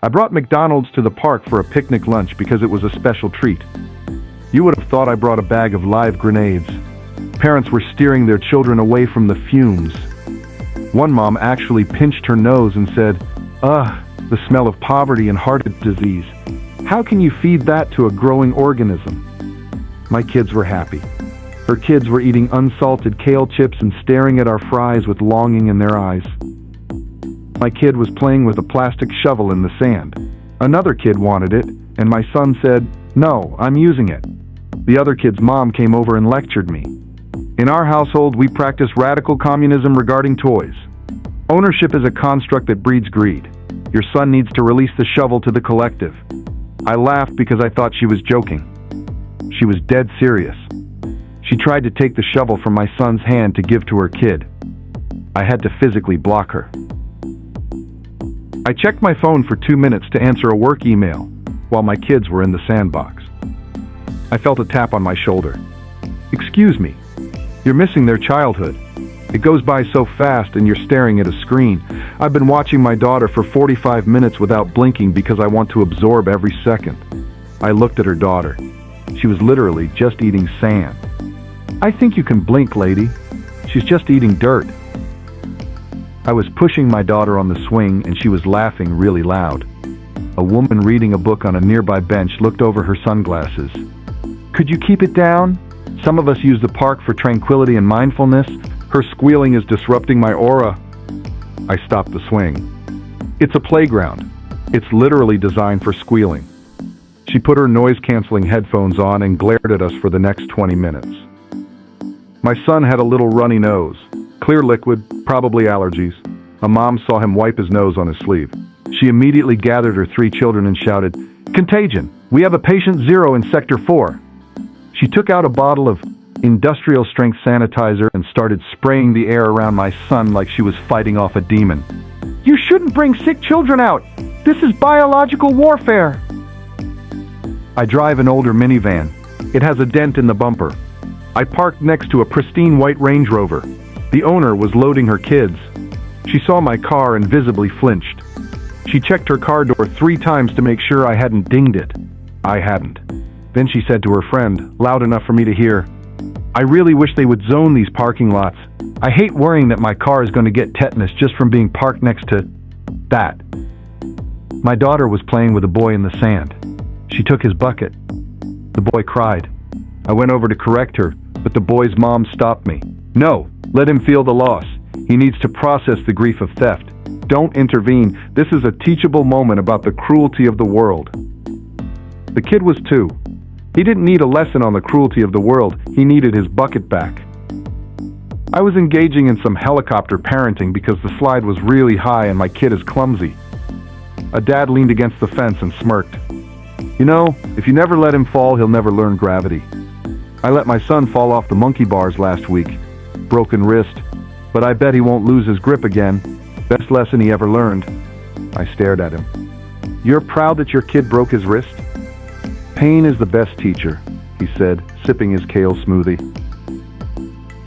I brought McDonald's to the park for a picnic lunch because it was a special treat. You would have thought I brought a bag of live grenades. Parents were steering their children away from the fumes. One mom actually pinched her nose and said, "Ugh, the smell of poverty and heart disease. How can you feed that to a growing organism?" My kids were happy. Her kids were eating unsalted kale chips and staring at our fries with longing in their eyes. My kid was playing with a plastic shovel in the sand. Another kid wanted it, and my son said, "No, I'm using it." The other kid's mom came over and lectured me. In our household, we practice radical communism regarding toys. Ownership is a construct that breeds greed. Your son needs to release the shovel to the collective. I laughed because I thought she was joking. She was dead serious. She tried to take the shovel from my son's hand to give to her kid. I had to physically block her. I checked my phone for 2 minutes to answer a work email while my kids were in the sandbox. I felt a tap on my shoulder. "Excuse me, you're missing their childhood. It goes by so fast and you're staring at a screen. I've been watching my daughter for 45 minutes without blinking because I want to absorb every second." I looked at her daughter. She was literally just eating sand. "I think you can blink, lady. She's just eating dirt." I was pushing my daughter on the swing and she was laughing really loud. A woman reading a book on a nearby bench looked over her sunglasses. "Could you keep it down? Some of us use the park for tranquility and mindfulness. Her squealing is disrupting my aura." I stopped the swing. "It's a playground. It's literally designed for squealing." She put her noise-canceling headphones on and glared at us for the next 20 minutes. My son had a little runny nose. Clear liquid, probably allergies. A mom saw him wipe his nose on his sleeve. She immediately gathered her 3 children and shouted, "Contagion! We have a patient 0 in Sector 4. She took out a bottle of industrial-strength sanitizer and started spraying the air around my son like she was fighting off a demon. "You shouldn't bring sick children out! This is biological warfare!" I drive an older minivan. It has a dent in the bumper. I parked next to a pristine white Range Rover. The owner was loading her kids. She saw my car and visibly flinched. She checked her car door 3 times to make sure I hadn't dinged it. I hadn't. Then she said to her friend, loud enough for me to hear, "I really wish they would zone these parking lots. I hate worrying that my car is going to get tetanus just from being parked next to that." My daughter was playing with a boy in the sand. She took his bucket. The boy cried. I went over to correct her, but the boy's mom stopped me. "No, let him feel the loss. He needs to process the grief of theft. Don't intervene. This is a teachable moment about the cruelty of the world." The kid was 2. He didn't need a lesson on the cruelty of the world. He needed his bucket back. I was engaging in some helicopter parenting because the slide was really high and my kid is clumsy. A dad leaned against the fence and smirked. "You know, if you never let him fall, he'll never learn gravity." I let my son fall off the monkey bars last week. Broken wrist. But I bet he won't lose his grip again. Best lesson he ever learned. I stared at him. "You're proud that your kid broke his wrist?" "Pain is the best teacher," he said, sipping his kale smoothie.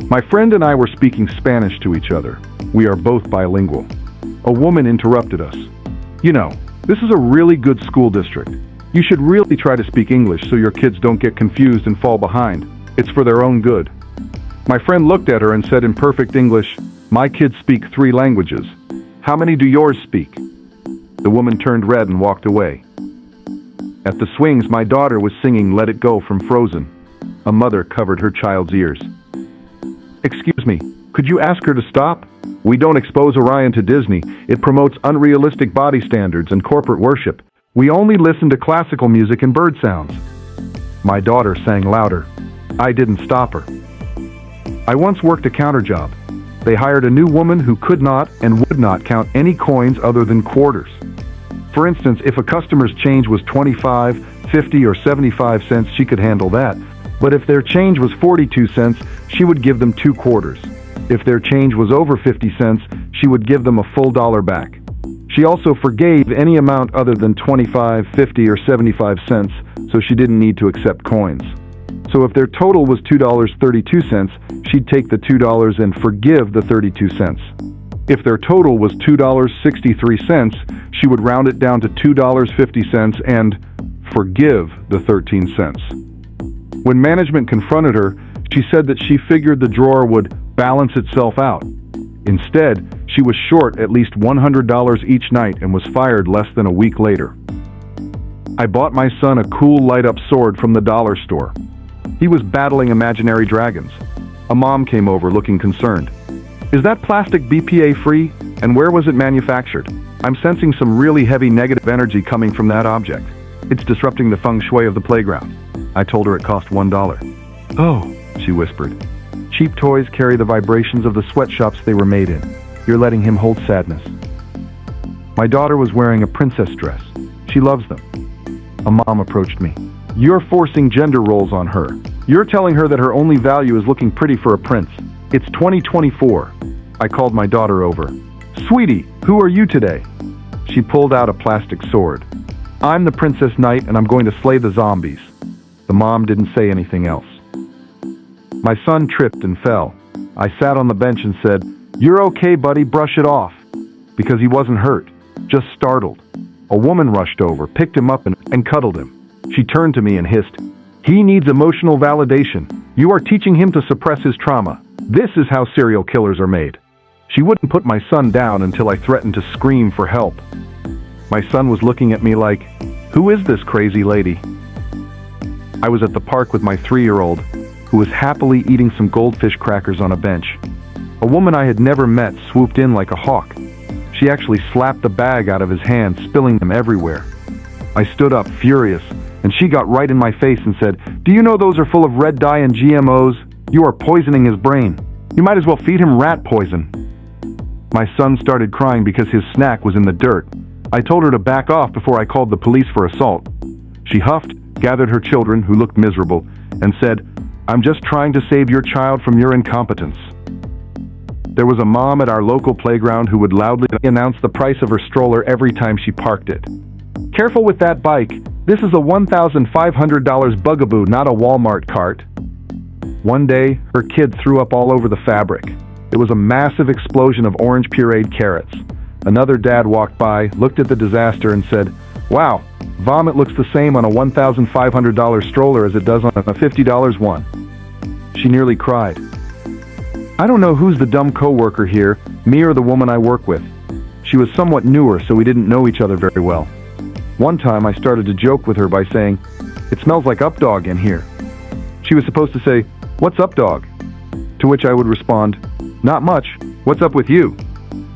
My friend and I were speaking Spanish to each other. We are both bilingual. A woman interrupted us. "You know, this is a really good school district. You should really try to speak English so your kids don't get confused and fall behind. It's for their own good." My friend looked at her and said in perfect English, "My kids speak 3 languages. How many do yours speak?" The woman turned red and walked away. At the swings, my daughter was singing "Let It Go" from Frozen. A mother covered her child's ears. "Excuse me, could you ask her to stop? We don't expose Orion to Disney. It promotes unrealistic body standards and corporate worship. We only listen to classical music and bird sounds." My daughter sang louder. I didn't stop her. I once worked a counter job. They hired a new woman who could not and would not count any coins other than quarters. For instance, if a customer's change was 25, 50, or 75 cents, she could handle that. But if their change was 42 cents, she would give them 2 quarters. If their change was over 50 cents, she would give them a full dollar back. She also forgave any amount other than 25, 50, or 75 cents, so she didn't need to accept coins. So if their total was $2.32, she'd take the $2 and forgive the 32 cents. If their total was $2.63, she would round it down to $2.50 and forgive the 13 cents. When management confronted her, she said that she figured the drawer would balance itself out. Instead, she was short at least $100 each night and was fired less than a week later. I bought my son a cool light-up sword from the dollar store. He was battling imaginary dragons. A mom came over looking concerned. "Is that plastic BPA free? And where was it manufactured? I'm sensing some really heavy negative energy coming from that object. It's disrupting the feng shui of the playground." I told her it cost $1. "Oh," she whispered. "Cheap toys carry the vibrations of the sweatshops they were made in. You're letting him hold sadness." My daughter was wearing a princess dress. She loves them. A mom approached me. "You're forcing gender roles on her. You're telling her that her only value is looking pretty for a prince. It's 2024. I called my daughter over. "Sweetie, who are you today?" She pulled out a plastic sword. "I'm the Princess Knight and I'm going to slay the zombies." The mom didn't say anything else. My son tripped and fell. I sat on the bench and said, "You're okay, buddy, brush it off." Because he wasn't hurt, just startled. A woman rushed over, picked him up and cuddled him. She turned to me and hissed, "He needs emotional validation. You are teaching him to suppress his trauma. This is how serial killers are made." She wouldn't put my son down until I threatened to scream for help. My son was looking at me like, "Who is this crazy lady?" I was at the park with my 3-year-old, who was happily eating some goldfish crackers on a bench. A woman I had never met swooped in like a hawk. She actually slapped the bag out of his hand, spilling them everywhere. I stood up, furious, and she got right in my face and said, "Do you know those are full of red dye and GMOs? You are poisoning his brain. You might as well feed him rat poison." My son started crying because his snack was in the dirt. I told her to back off before I called the police for assault. She huffed, gathered her children, who looked miserable, and said, "I'm just trying to save your child from your incompetence." There was a mom at our local playground who would loudly announce the price of her stroller every time she parked it. "Careful with that bike. This is a $1,500 bugaboo, not a Walmart cart." One day, her kid threw up all over the fabric. It was a massive explosion of orange pureed carrots. Another dad walked by, looked at the disaster, and said, "Wow, vomit looks the same on a $1,500 stroller as it does on a $50 one." She nearly cried. I don't know who's the dumb coworker here, me or the woman I work with. She was somewhat newer, so we didn't know each other very well. One time I started to joke with her by saying, "It smells like Updog in here." She was supposed to say, "What's up, dog?" To which I would respond, "Not much. What's up with you?"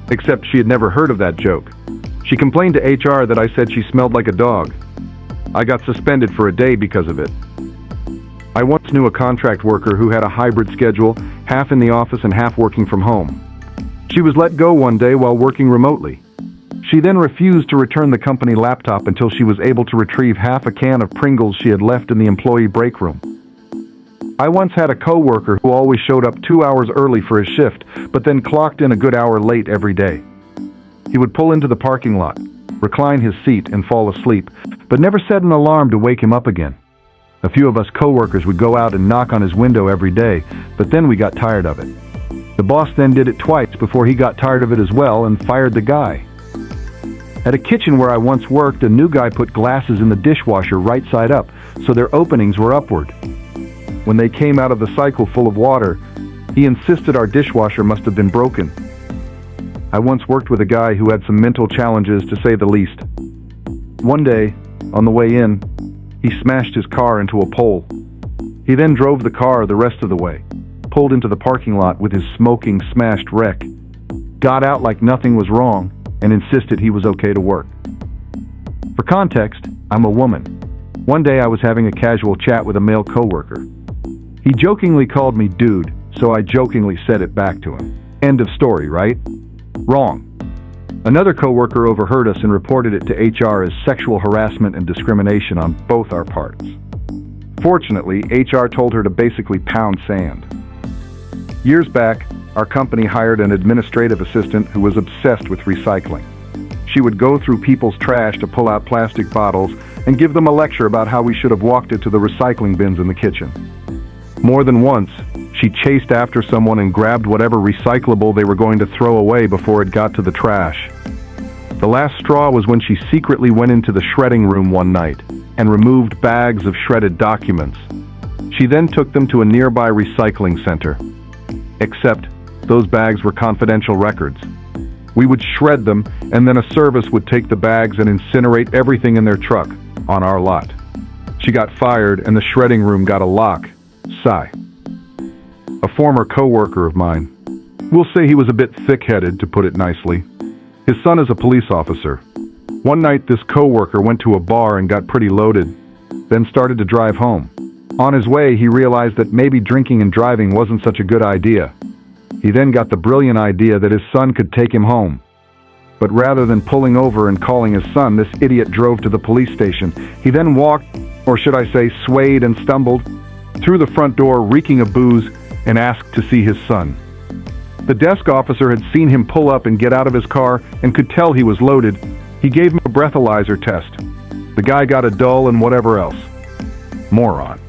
Except she had never heard of that joke. She complained to HR that I said she smelled like a dog. I got suspended for a day because of it. I once knew a contract worker who had a hybrid schedule, half in the office and half working from home. She was let go one day while working remotely. She then refused to return the company laptop until she was able to retrieve half a can of Pringles she had left in the employee break room. I once had a coworker who always showed up 2 hours early for his shift, but then clocked in a good hour late every day. He would pull into the parking lot, recline his seat, and fall asleep, but never set an alarm to wake him up again. A few of us coworkers would go out and knock on his window every day, but then we got tired of it. The boss then did it twice before he got tired of it as well and fired the guy. At a kitchen where I once worked, a new guy put glasses in the dishwasher right side up, so their openings were upward. When they came out of the cycle full of water, he insisted our dishwasher must have been broken. I once worked with a guy who had some mental challenges, to say the least. One day, on the way in, he smashed his car into a pole. He then drove the car the rest of the way, pulled into the parking lot with his smoking, smashed wreck, got out like nothing was wrong, and insisted he was okay to work. For context, I'm a woman. One day I was having a casual chat with a male coworker. He jokingly called me dude, so I jokingly said it back to him. End of story, right? Wrong. Another coworker overheard us and reported it to HR as sexual harassment and discrimination on both our parts. Fortunately, HR told her to basically pound sand. Years back, our company hired an administrative assistant who was obsessed with recycling. She would go through people's trash to pull out plastic bottles and give them a lecture about how we should have walked it to the recycling bins in the kitchen. More than once, she she chased after someone and grabbed whatever recyclable they were going to throw away before it got to the trash. The last straw was when she secretly went into the shredding room one night and removed bags of shredded documents. She then took them to a nearby recycling center. Except, those bags were confidential records. We would shred them, and then a service would take the bags and incinerate everything in their truck, on our lot. She got fired, and the shredding room got a lock. Sigh. A former co-worker of mine. We'll say he was a bit thick-headed, to put it nicely. His son is a police officer. One night, this co-worker went to a bar and got pretty loaded, then started to drive home. On his way, he realized that maybe drinking and driving wasn't such a good idea. He then got the brilliant idea that his son could take him home. But rather than pulling over and calling his son, this idiot drove to the police station. He then walked, or should I say swayed and stumbled, through the front door reeking of booze and asked to see his son. The desk officer had seen him pull up and get out of his car and could tell he was loaded. He gave him a breathalyzer test. The guy got a dull and whatever else. Moron.